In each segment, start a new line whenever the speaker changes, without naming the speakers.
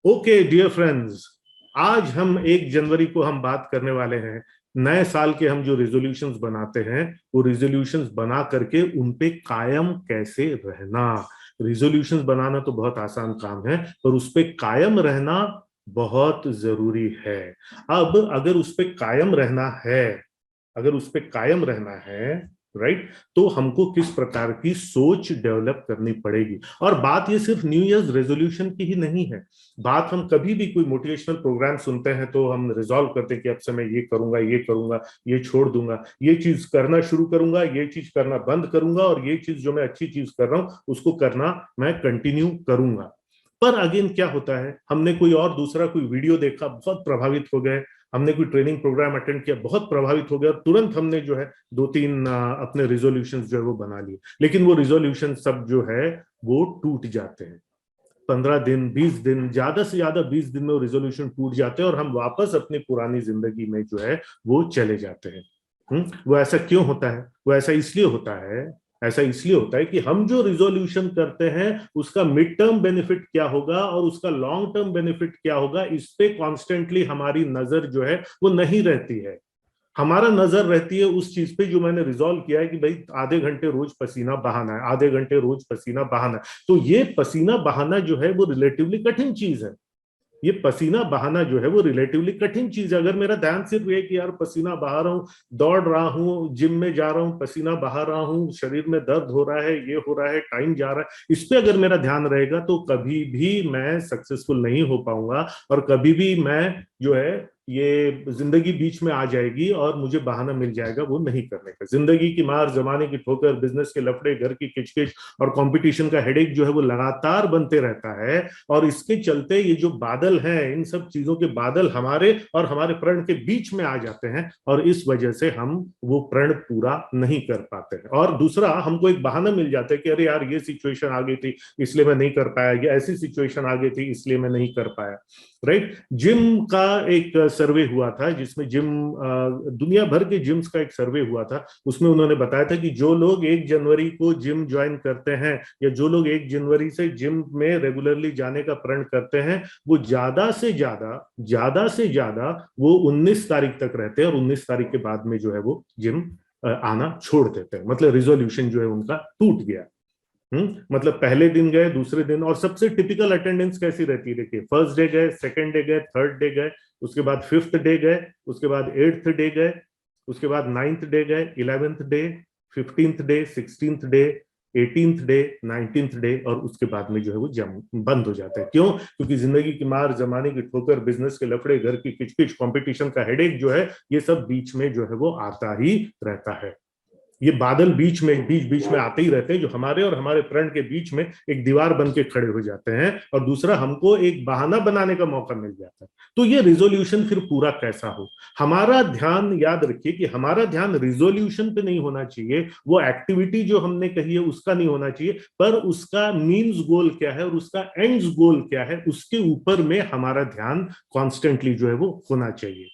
Okay dear friends, आज हम 1 जनवरी को हम बात करने वाले हैं नए साल के। हम जो रिजोल्यूशंस बनाते हैं वो रिजोल्यूशंस बना करके उन पे कायम कैसे रहना। रिजोल्यूशंस बनाना तो बहुत आसान काम है, पर उस पे कायम रहना बहुत जरूरी है। अब अगर उस पे कायम रहना है, अगर उस पे कायम रहना है, राइट, तो हमको किस प्रकार की सोच डेवलप करनी पड़ेगी। और बात ये सिर्फ न्यू ईयर्स रेजोल्यूशन की ही नहीं है। बात हम कभी भी कोई मोटिवेशनल प्रोग्राम सुनते हैं तो हम रिजॉल्व करते हैं कि अब से मैं ये करूंगा, ये करूंगा, ये छोड़ दूंगा, ये चीज करना शुरू करूंगा, ये चीज करना बंद करूंगा, और ये चीज जो मैं अच्छी चीज कर रहा हूं उसको करना मैं कंटिन्यू करूंगा। पर अगेन क्या होता है, हमने कोई और दूसरा कोई वीडियो देखा, बहुत प्रभावित हो गए। हमने कोई ट्रेनिंग प्रोग्राम अटेंड किया, बहुत प्रभावित हो गया, और तुरंत हमने जो है 2-3 अपने रिजोल्यूशंस जो है वो बना लिए। लेकिन वो रिजोल्यूशन सब जो है वो टूट जाते हैं। 15 दिन, 20 दिन, ज्यादा से ज्यादा 20 दिन में वो रिजोल्यूशन टूट जाते हैं और हम वापस अपनी पुरानी जिंदगी में जो है वो चले जाते हैं। वो ऐसा क्यों होता है? वो ऐसा इसलिए होता है, ऐसा इसलिए होता है कि हम जो रिजोल्यूशन करते हैं उसका मिड टर्म बेनिफिट क्या होगा और उसका लॉन्ग टर्म बेनिफिट क्या होगा, इस पे कॉन्स्टेंटली हमारी नजर जो है वो नहीं रहती है। हमारा नजर रहती है उस चीज पे जो मैंने रिजॉल्व किया है कि भाई आधे घंटे रोज पसीना बहाना है, आधे घंटे रोज पसीना बहाना है। तो ये पसीना बहाना जो है वो रिलेटिवली कठिन चीज है। ये पसीना बहाना जो है वो रिलेटिवली कठिन चीज है। अगर मेरा ध्यान सिर्फ ये कि यार पसीना बहा रहा हूँ, दौड़ रहा हूँ, जिम में जा रहा हूँ, पसीना बहा रहा हूँ, शरीर में दर्द हो रहा है, ये हो रहा है, टाइम जा रहा है, इस पे अगर मेरा ध्यान रहेगा तो कभी भी मैं सक्सेसफुल नहीं हो पाऊंगा। और कभी भी मैं जो है ये जिंदगी बीच में आ जाएगी और मुझे बहाना मिल जाएगा वो नहीं करने का। जिंदगी की मार, जमाने की ठोकर, बिजनेस के लफड़े, घर की किचकिच और कंपटीशन का हेडेक जो है वो लगातार बनते रहता है। और इसके चलते ये जो बादल हैं, इन सब चीजों के बादल हमारे और हमारे प्रण के बीच में आ जाते हैं, और इस वजह से हम वो प्रण पूरा नहीं कर पाते हैं। और दूसरा, हमको एक बहाना मिल जाता है कि अरे यार ये सिचुएशन आ गई थी इसलिए मैं नहीं कर पाया, या ऐसी सिचुएशन आ गई थी इसलिए मैं नहीं कर पाया। राइट। जिम का एक सर्वे हुआ था जिसमें दुनिया भर के जिम्स का एक सर्वे हुआ था। उसमें उन्होंने बताया था कि जो लोग 1 जनवरी को जिम ज्वाइन करते हैं, या जो लोग 1 जनवरी से जिम में रेगुलरली जाने का प्रण करते हैं, वो ज्यादा से ज्यादा वो 19 तारीख तक रहते हैं, और 19 तारीख के बाद में जो है वो जिम आना छोड़ देते हैं। मतलब रिजोल्यूशन जो है उनका टूट गया। मतलब पहले दिन गए, दूसरे दिन, और सबसे टिपिकल अटेंडेंस कैसी रहती है देखिए, फर्स्ट डे गए, सेकंड डे गए, थर्ड डे गए, उसके बाद फिफ्थ डे गए, उसके बाद एट्थ डे गए, उसके बाद नाइन्थ डे गए, 11th day, 15th day, 16th day, 18th day, 19th day, और उसके बाद में जो है वो जम बंद हो जाता है। क्यों? क्योंकि जिंदगी की मार, जमाने की ठोकर, बिजनेस के लफड़े, घर की किचकिच, कंपटीशन का हेडेक जो है, ये सब बीच में जो है वो आता ही रहता है। ये बादल बीच में आते ही रहते हैं, जो हमारे और हमारे प्रण के बीच में एक दीवार बन के खड़े हो जाते हैं, और दूसरा हमको एक बहाना बनाने का मौका मिल जाता है। तो ये रिजोल्यूशन फिर पूरा कैसा हो? हमारा ध्यान, याद रखिए कि हमारा ध्यान रिजोल्यूशन पे नहीं होना चाहिए, वो एक्टिविटी जो हमने कही है उसका नहीं होना चाहिए, पर उसका मीन्स गोल क्या है और उसका एंड्स गोल क्या है, उसके ऊपर में हमारा ध्यान कॉन्स्टेंटली जो है वो होना चाहिए।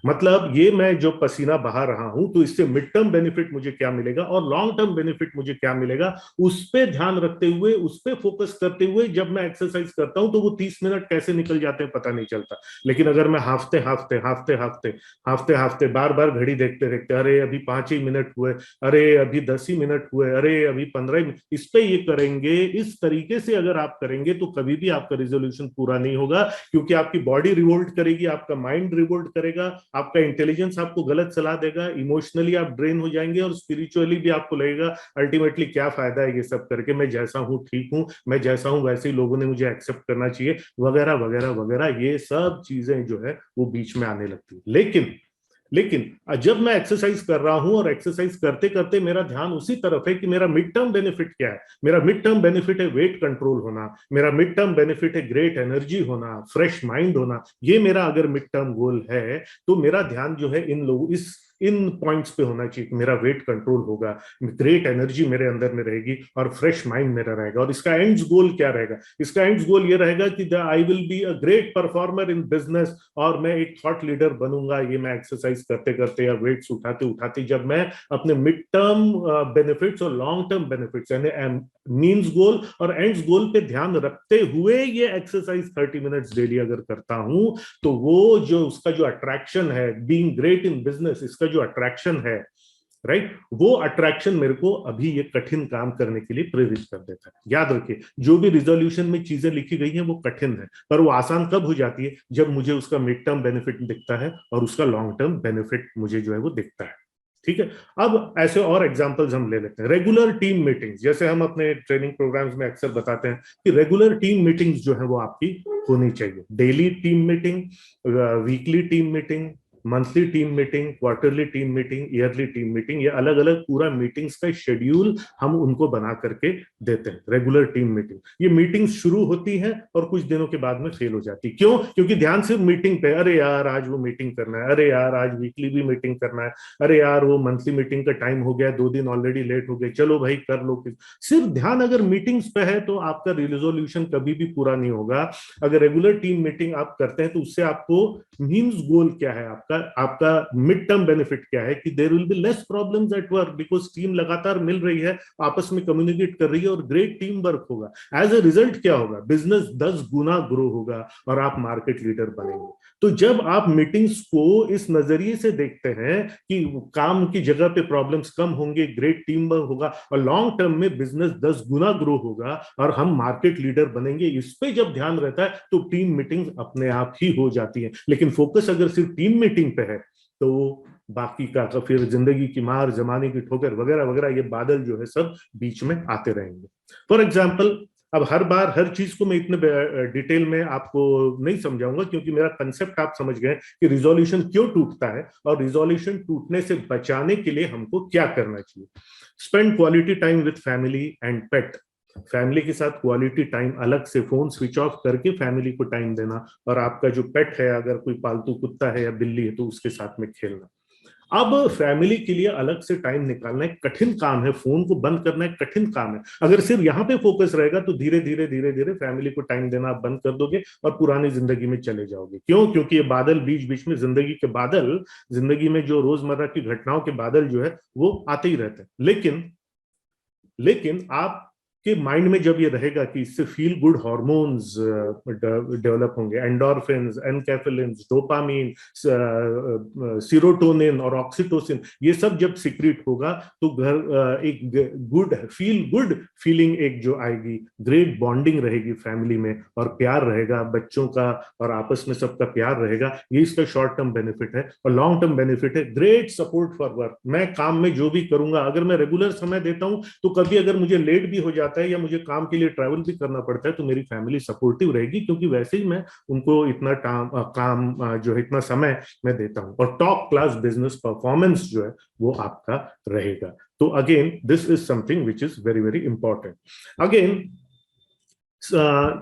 मतलब ये मैं जो पसीना बहा रहा हूं तो इससे मिड टर्म बेनिफिट मुझे क्या मिलेगा और लॉन्ग टर्म बेनिफिट मुझे क्या मिलेगा, उस पे ध्यान रखते हुए, उस पे फोकस करते हुए जब मैं एक्सरसाइज करता हूं तो वो 30 मिनट कैसे निकल जाते हैं पता नहीं चलता। लेकिन अगर मैं हाफते हाफते हाफते हाफते हाफते हाफते बार बार घड़ी देखते देखते, अरे अभी 5 ही मिनट हुए, अरे अभी 10 ही मिनट हुए, अरे अभी 15 इस पे ये करेंगे, इस तरीके से अगर आप करेंगे तो कभी भी आपका रिजोल्यूशन पूरा नहीं होगा। क्योंकि आपकी बॉडी रिवोल्ट करेगी, आपका माइंड रिवोल्ट करेगा, आपका इंटेलिजेंस आपको गलत सलाह देगा, इमोशनली आप ड्रेन हो जाएंगे, और स्पिरिचुअली भी आपको लगेगा अल्टीमेटली क्या फायदा है ये सब करके, मैं जैसा हूं ठीक हूं, मैं जैसा हूं वैसे ही लोगों ने मुझे एक्सेप्ट करना चाहिए, वगैरह वगैरह वगैरह, ये सब चीजें जो है वो बीच में आने लगती है। लेकिन जब मैं एक्सरसाइज कर रहा हूं और एक्सरसाइज करते करते मेरा ध्यान उसी तरफ है कि मेरा मिड टर्म बेनिफिट क्या है, मेरा मिड टर्म बेनिफिट है वेट कंट्रोल होना, मेरा मिड टर्म बेनिफिट है ग्रेट एनर्जी होना, फ्रेश माइंड होना, ये मेरा अगर मिड टर्म गोल है, तो मेरा ध्यान जो है इन पॉइंट्स पे होना चाहिए। मेरा वेट कंट्रोल होगा, ग्रेट एनर्जी मेरे अंदर में रहेगी, और फ्रेश माइंड मेरा रहेगा। और इसका एंड्स गोल क्या रहेगा? इसका एंड्स गोल ये रहेगा कि I will be a great performer in business, और मैं एक थॉट लीडर बनूंगा। ये मैं एक्सरसाइज करते करते या वेट्स उठाते उठाते, जब मैं अपने मिड टर्म बेनिफिट्स और लॉन्ग टर्म बेनिफिट्स यानी मीन्स गोल और एंड्स गोल पे ध्यान रखते हुए ये एक्सरसाइज 30 मिनट्स डेली अगर करता हूं, तो वो जो उसका जो अट्रैक्शन है, बीइंग ग्रेट इन बिजनेस, इसका जो अट्रैक्शन है, राइट, वो अट्रैक्शन मेरे को अभी ये कठिन काम करने के लिए प्रेरित कर देता है। याद रखिए, जो भी रिजोल्यूशन में चीजें लिखी गई हैं वो कठिन है, पर वो आसान कब हो जाती है, जब मुझे उसका मिड टर्म बेनिफिट दिखता है और उसका लॉन्ग टर्म बेनिफिट मुझे जो है वो दिखता है। ठीक है। अब ऐसे और एग्जांपल्स हम ले लेते हैं। रेगुलर टीम मीटिंग्स, जैसे हम अपने ट्रेनिंग प्रोग्राम्स में अक्सर बताते हैं कि रेगुलर टीम मीटिंग्स जो है वो आपकी होनी चाहिए। Daily team meeting, weekly team meeting, monthly team meeting, quarterly team meeting, yearly team meeting, ये अलग अलग पूरा मीटिंग्स का शेड्यूल हम उनको बना करके देते हैं। रेगुलर टीम मीटिंग, ये मीटिंग्स शुरू होती हैं और कुछ दिनों के बाद में फेल हो जाती। क्यों? क्योंकि ध्यान सिर्फ मीटिंग पे, अरे यार आज वो मीटिंग करना है, अरे यार आज वीकली भी मीटिंग करना है, अरे यार वो मंथली मीटिंग का टाइम हो गया, 2 दिन ऑलरेडी लेट हो गए, चलो भाई कर लो। सिर्फ ध्यान अगर मीटिंग्स पे है तो आपका रिजोल्यूशन कभी भी पूरा नहीं होगा। अगर रेगुलर टीम मीटिंग आप करते हैं तो उससे आपको मीन्स गोल क्या है, आपका मिड टर्म बेनिफिट क्या है कि there will be less problems at work, because team लगातार मिल रही है, आपस में कम्युनिकेट कर रही है और ग्रेट टीम वर्क होगा। एज ए रिजल्ट क्या होगा, बिजनेस 10 गुना ग्रो होगा और आप मार्केट लीडर बनेंगे। तो जब आप मीटिंग्स को इस नजरिए से देखते हैं कि काम की जगह पे प्रॉब्लम्स कम होंगे, ग्रेट टीम वर्क होगा और लॉन्ग टर्म में बिजनेस 10 गुना ग्रो होगा और हम मार्केट लीडर बनेंगे, इस पे जब ध्यान रहता है तो टीम मीटिंग्स अपने आप ही हो जाती है। लेकिन फोकस अगर सिर्फ टीम मीटिंग पे है तो बाकी का तो फिर जिंदगी की मार, जमाने की ठोकर वगैरह वगैरह, ये बादल जो है सब बीच में आते रहेंगे। फॉर एग्जाम्पल, अब हर बार हर चीज को मैं इतने डिटेल में आपको नहीं समझाऊंगा, क्योंकि मेरा कंसेप्ट आप समझ गए कि रिजोल्यूशन क्यों टूटता है और रिजोल्यूशन टूटने से बचाने के लिए हमको क्या करना चाहिए। Spend quality time with family and pet, family के साथ क्वालिटी टाइम, अलग से फोन स्विच ऑफ करके फैमिली को टाइम देना, और आपका जो पेट है, अगर कोई पालतू कुत्ता है या बिल्ली है तो उसके साथ में खेलना। अब फैमिली के लिए अलग से टाइम निकालना एक कठिन काम है, फोन को बंद करना एक कठिन काम है। अगर सिर्फ यहाँ पे फोकस रहेगा तो धीरे धीरे धीरे धीरे फैमिली को टाइम देना आप बंद कर दोगे और पुरानी जिंदगी में चले जाओगे। क्यों? क्योंकि ये बादल बीच बीच में, जिंदगी के बादल, जिंदगी में जो रोजमर्रा की घटनाओं के बादल जो है वो आते ही रहते हैं। लेकिन आप के माइंड में जब ये रहेगा कि इससे फील गुड हार्मोन्स डेवलप होंगे, एंडोर्फिन्स, एनकेफेलिन्स, डोपामीन, सीरोटोनिन और ऑक्सीटोसिन, ये सब जब सिक्रीट होगा तो घर एक गुड फीलिंग एक जो आएगी, ग्रेट बॉन्डिंग रहेगी फैमिली में और प्यार रहेगा बच्चों का और आपस में सबका प्यार रहेगा। ये इसका शॉर्ट टर्म बेनिफिट है। और लॉन्ग टर्म बेनिफिट है ग्रेट सपोर्ट फॉर वर्क। मैं काम में जो भी करूंगा, अगर मैं रेगुलर समय देता हूं तो कभी अगर मुझे लेट भी हो जाता है या मुझे काम के लिए ट्रैवल भी करना पड़ता है तो मेरी फैमिली सपोर्टिव रहेगी, क्योंकि वैसे ही मैं उनको इतना काम जो है इतना समय मैं देता हूं। और टॉप क्लास बिजनेस परफॉर्मेंस जो है वो आपका रहेगा। तो again this is something which is very very important. Again,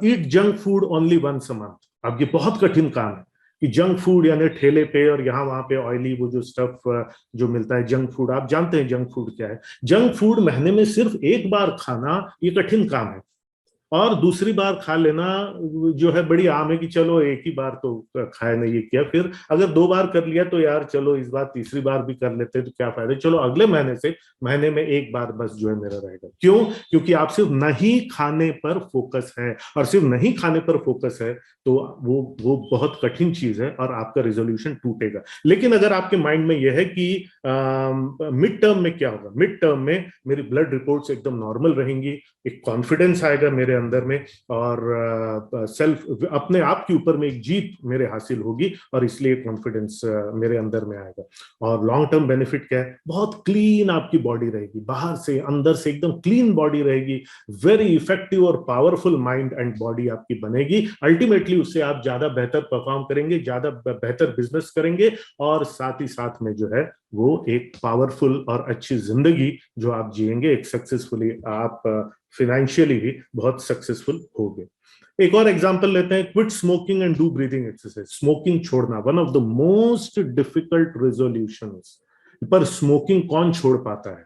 eat junk food only once a month. अब ये बहुत कठिन काम है कि जंक फूड यानी ठेले पे और यहाँ वहां पे ऑयली वो जो स्टफ जो मिलता है जंक फूड, आप जानते हैं जंक फूड क्या है। जंक फूड महीने में सिर्फ एक बार खाना ये कठिन काम है, और दूसरी बार खा लेना जो है बड़ी आम है कि चलो एक ही बार तो खाए नहीं, ये किया, फिर अगर 2 बार कर लिया तो यार चलो इस बार तीसरी बार भी कर लेते तो क्या फायदा, चलो अगले महीने से महीने में एक बार बस जो है मेरा रहेगा। क्यों? क्योंकि आप सिर्फ नहीं खाने पर फोकस है, और सिर्फ नहीं खाने पर फोकस है तो वो बहुत कठिन चीज है और आपका रिजोल्यूशन टूटेगा। लेकिन अगर आपके माइंड में यह है कि मिड टर्म में क्या होगा, मिड टर्म में मेरी ब्लड रिपोर्ट्स एकदम नॉर्मल रहेंगी, एक कॉन्फिडेंस आएगा मेरे अंदर में, और सेल्फ अपने आप के ऊपर में एक जीत मेरे हासिल होगी और इसलिए कॉन्फिडेंस मेरे अंदर में आएगा। और लॉन्ग टर्म बेनिफिट क्या है, बहुत क्लीन आपकी बॉडी रहेगी, बाहर से अंदर से एकदम क्लीन बॉडी रहेगी, वेरी इफेक्टिव और पावरफुल माइंड एंड बॉडी आपकी बनेगी। अल्टीमेटली उससे आप ज्यादा बेहतर परफॉर्म करेंगे, ज्यादा बेहतर बिजनेस करेंगे, और साथ ही साथ में जो है वो एक पावरफुल और अच्छी जिंदगी जो आप जिएंगे, एक सक्सेसफुली आप फाइनेंशियली भी बहुत सक्सेसफुल हो गए। एक और एग्जांपल लेते हैं, quit smoking and do breathing exercise. Smoking छोड़ना one of the most difficult resolutions, पर स्मोकिंग कौन छोड़ पाता है?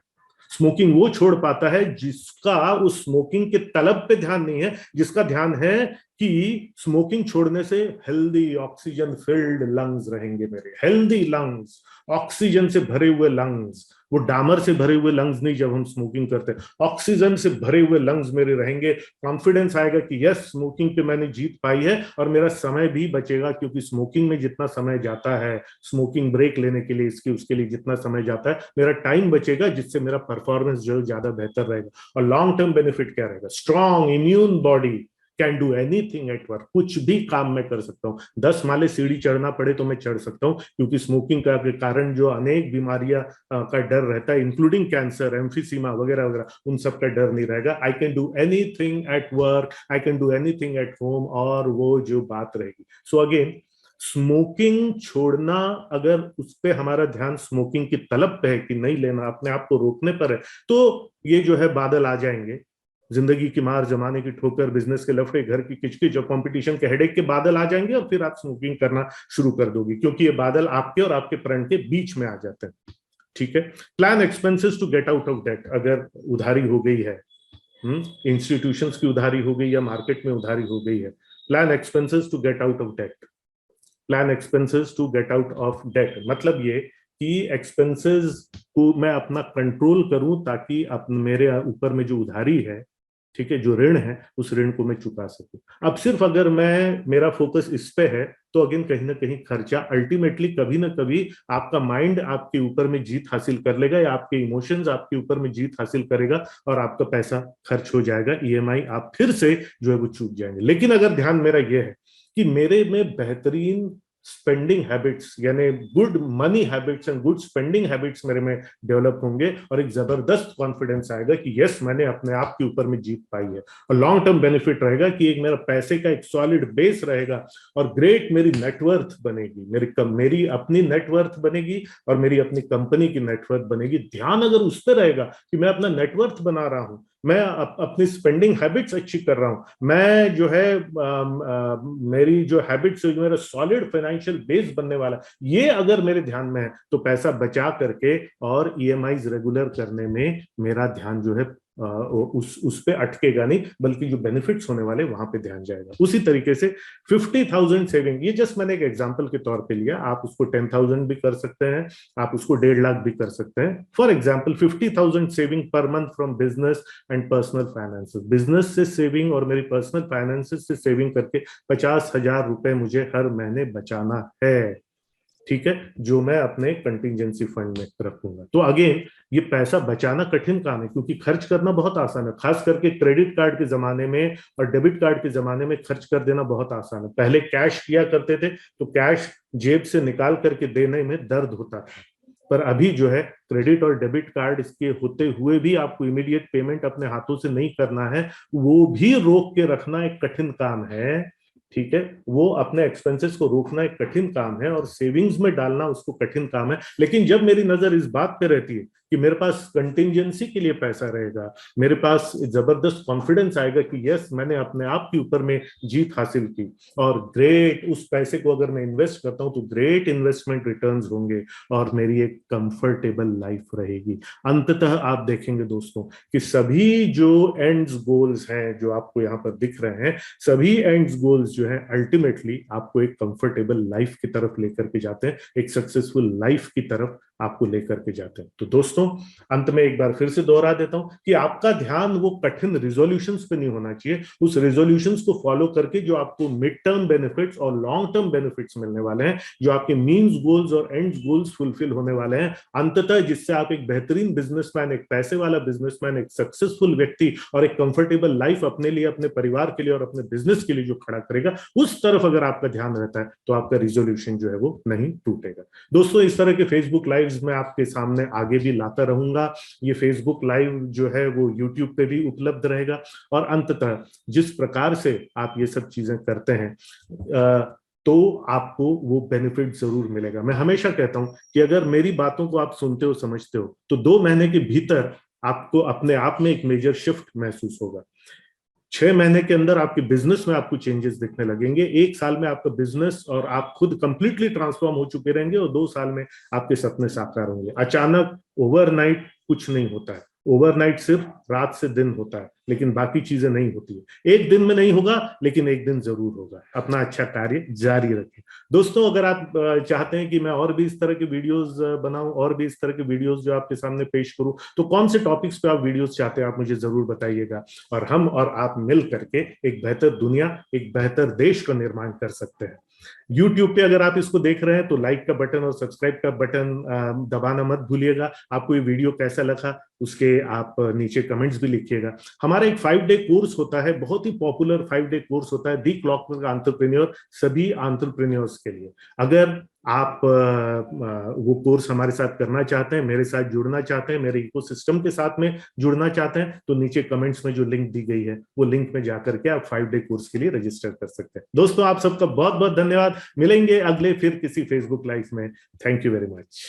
स्मोकिंग वो छोड़ पाता है जिसका उस स्मोकिंग के तलब पे ध्यान नहीं है, जिसका ध्यान है कि स्मोकिंग छोड़ने से हेल्दी ऑक्सीजन फिल्ड लंग्स रहेंगे मेरे, हेल्दी लंग्स, ऑक्सीजन से भरे हुए लंग्स, वो डामर से भरे हुए लंग्स नहीं। जब हम स्मोकिंग करते हैं ऑक्सीजन से भरे हुए लंग्स मेरे रहेंगे, कॉन्फिडेंस आएगा कि यस स्मोकिंग पे मैंने जीत पाई है, और मेरा समय भी बचेगा, क्योंकि स्मोकिंग में जितना समय जाता है, स्मोकिंग ब्रेक लेने के लिए इसकी उसके लिए जितना समय जाता है, मेरा टाइम बचेगा, जिससे मेरा परफॉर्मेंस जो है ज्यादा बेहतर रहेगा। और लॉन्ग टर्म बेनिफिट क्या रहेगा? Strong immune body, can do anything at work, कुछ भी काम मैं कर सकता हूँ। 10 माले सीढ़ी चढ़ना पड़े तो मैं चढ़ सकता हूँ, क्योंकि स्मोकिंग का के कारण जो अनेक बीमारियां का डर रहता है, इंक्लूडिंग कैंसर, एम्फीसीमा वगैरह वगैरह, उन सब का डर नहीं रहेगा। I can do anything at work, I can do anything at home, और वो जो बात रहेगी। सो अगेन, स्मोकिंग छोड़ना, अगर उस पर हमारा ध्यान स्मोकिंग की तलब पे है कि नहीं लेना, अपने आप को रोकने पर है, तो ये जो है बादल आ जाएंगे, जिंदगी की मार, जमाने की ठोकर, बिजनेस के लफड़े, घर की किचकिच और कंपटीशन के हेडेक के बादल आ जाएंगे, और फिर आप स्मोकिंग करना शुरू कर दोगे, क्योंकि ये बादल आपके और आपके फ्रेंड के बीच में आ जाते हैं। ठीक है। Plan expenses to get out of debt. अगर उधारी हो गई है, इंस्टीट्यूशंस की उधारी हो गई या मार्केट में उधारी हो गई है, plan expenses to get out of debt. Plan expenses to get out of debt मतलब ये कि एक्सपेंसेस को मैं अपना कंट्रोल करूं, ताकि मेरे ऊपर में जो उधारी है, ठीक है, जो ऋण है, उस ऋण को मैं चुका सकूं। अब सिर्फ अगर मैं, मेरा फोकस इस पे है, तो अगेन कहीं ना कहीं खर्चा अल्टीमेटली कभी ना कभी आपका माइंड आपके ऊपर में जीत हासिल कर लेगा, या आपके इमोशंस आपके ऊपर में जीत हासिल करेगा, और आपका पैसा खर्च हो जाएगा, ईएमआई आप फिर से जो है वो चूक जाएंगे। लेकिन अगर ध्यान मेरा ये है कि मेरे में बेहतरीन स्पेंडिंग हैबिट्स, यानी good money habits and good spending habits मेरे में डेवलप होंगे, और एक जबरदस्त कॉन्फिडेंस आएगा कि यस मैंने अपने आप के ऊपर में जीत पाई है, और लॉन्ग टर्म बेनिफिट रहेगा कि एक मेरा पैसे का एक सॉलिड बेस रहेगा, और ग्रेट मेरी नेटवर्थ बनेगी, मेरी अपनी नेटवर्थ बनेगी, और मेरी अपनी कंपनी की नेटवर्थ बनेगी। ध्यान अगर उस पर रहेगा कि मैं अपना नेटवर्थ बना रहा हूं, मैं अपनी स्पेंडिंग हैबिट्स अच्छी कर रहा हूं, मैं जो है मेरी जो हैबिट्स, जो मेरा सॉलिड फाइनेंशियल बेस बनने वाला, ये अगर मेरे ध्यान में है, तो पैसा बचा करके और ईएमआईज रेगुलर करने में मेरा ध्यान जो है उस पे अटकेगा नहीं, बल्कि जो बेनिफिट्स होने वाले वहां पे ध्यान जाएगा। उसी तरीके से 50,000 सेविंग, ये जस्ट मैंने एक एग्जांपल के तौर पे लिया, आप उसको 10,000 भी कर सकते हैं, आप उसको 1.5 लाख भी कर सकते हैं। For example 50,000 saving per month from business and personal finances, business से सेविंग और मेरी पर्सनल फाइनेंसेस से सेविंग करके 50,000 रुपए मुझे हर महीने बचाना है। ठीक है, जो मैं अपने कंटिजेंसी फंड में रखूंगा। तो अगेन, ये पैसा बचाना कठिन काम है, क्योंकि खर्च करना बहुत आसान है, खास करके क्रेडिट कार्ड के जमाने में और डेबिट कार्ड के जमाने में खर्च कर देना बहुत आसान है। पहले कैश किया करते थे, तो कैश जेब से निकाल करके देने में दर्द होता था, पर अभी जो है क्रेडिट और डेबिट कार्ड इसके होते हुए भी आपको इमीडिएट पेमेंट अपने हाथों से नहीं करना है, वो भी रोक के रखना एक कठिन काम है। ठीक है, वो अपने एक्सपेंसेस को रोकना एक कठिन काम है, और सेविंग्स में डालना उसको कठिन काम है। लेकिन जब मेरी नजर इस बात पे रहती है कि मेरे पास कंटिजेंसी के लिए पैसा रहेगा, मेरे पास जबरदस्त कॉन्फिडेंस आएगा कि यस मैंने अपने आप के ऊपर में जीत हासिल की, और ग्रेट उस पैसे को अगर मैं इन्वेस्ट करता हूं तो ग्रेट इन्वेस्टमेंट रिटर्न्स होंगे, और मेरी एक कंफर्टेबल लाइफ रहेगी। अंततः आप देखेंगे दोस्तों कि सभी जो एंड्स गोल्स हैं जो आपको यहाँ पर दिख रहे हैं, सभी एंड्स गोल्स जो है अल्टीमेटली आपको एक कंफर्टेबल लाइफ की तरफ लेकर के जाते हैं, एक सक्सेसफुल लाइफ की तरफ आपको लेकर के जाते हैं। तो दोस्तों, अंत में एक बार फिर से दोहरा देता हूं कि आपका ध्यान वो कठिन रिजोल्यूशंस पे नहीं होना चाहिए, उस रिजोल्यूशंस को फॉलो करके जो आपको मिड टर्म बेनिफिट्स और लॉन्ग टर्म बेनिफिट्स मिलने वाले हैं, जो आपके मीन्स गोल्स और एंड्स गोल्स फुलफिल होने वाले हैं, अंततः जिससे आप एक बेहतरीन बिजनेसमैन, एक पैसे वाला बिजनेसमैन, एक सक्सेसफुल व्यक्ति और एक कंफर्टेबल लाइफ अपने लिए, अपने परिवार के लिए और अपने बिजनेस के लिए जो खड़ा करेगा, उस तरफ अगर आपका ध्यान रहता है तो आपका रिजोल्यूशन जो है वो नहीं टूटेगा। दोस्तों, इस तरह के फेसबुक लाइव मैं आपके सामने आगे भी लाता रहूंगा। ये फेसबुक लाइव जो है वो यूट्यूब पे भी उपलब्ध रहेगा, और अंततः जिस प्रकार से आप ये सब चीजें करते हैं तो आपको वो बेनिफिट जरूर मिलेगा। मैं हमेशा कहता हूं कि अगर मेरी बातों को आप सुनते हो, समझते हो, तो 2 महीने के भीतर आपको अपने आप में एक मेजर शिफ्ट महसूस होगा। 6 महीने के अंदर आपके बिजनेस में आपको चेंजेस दिखने लगेंगे, 1 साल में आपका बिजनेस और आप खुद कंप्लीटली ट्रांसफॉर्म हो चुके रहेंगे, और 2 साल में आपके सपने साकार होंगे। अचानक ओवरनाइट कुछ नहीं होता है, ओवरनाइट सिर्फ रात से दिन होता है, लेकिन बाकी चीजें नहीं होती है। एक दिन में नहीं होगा, लेकिन एक दिन जरूर होगा। अपना अच्छा कार्य जारी रखें। दोस्तों, अगर आप चाहते हैं कि मैं और भी इस तरह के वीडियोस बनाऊं, और भी इस तरह के वीडियोस जो आपके सामने पेश करूं, तो कौन से टॉपिक्स पे आप वीडियोस चाहते हैं, आप मुझे जरूर बताइएगा। और हम और आप मिल करके एक बेहतर दुनिया, एक बेहतर देश का निर्माण कर सकते हैं। YouTube पे अगर आप इसको देख रहे हैं तो लाइक का बटन और सब्सक्राइब का बटन दबाना मत भूलिएगा। आपको ये वीडियो कैसा लगा उसके आप नीचे कमेंट्स भी लिखिएगा। हमारा एक 5 डे कोर्स होता है, बहुत ही पॉपुलर 5 डे कोर्स होता है, दी क्लॉकवर्क एंटरप्रेन्योर, सभी एंटरप्रेन्योर्स के लिए। अगर आप वो कोर्स हमारे साथ करना चाहते हैं, मेरे साथ जुड़ना चाहते हैं, मेरे इकोसिस्टम के साथ में जुड़ना चाहते हैं, तो नीचे कमेंट्स में जो लिंक दी गई है वो लिंक में जाकर के आप 5 डे कोर्स के लिए रजिस्टर कर सकते हैं। दोस्तों, आप सबका बहुत बहुत धन्यवाद। मिलेंगे अगले फिर किसी फेसबुक लाइव में। Thank you very much.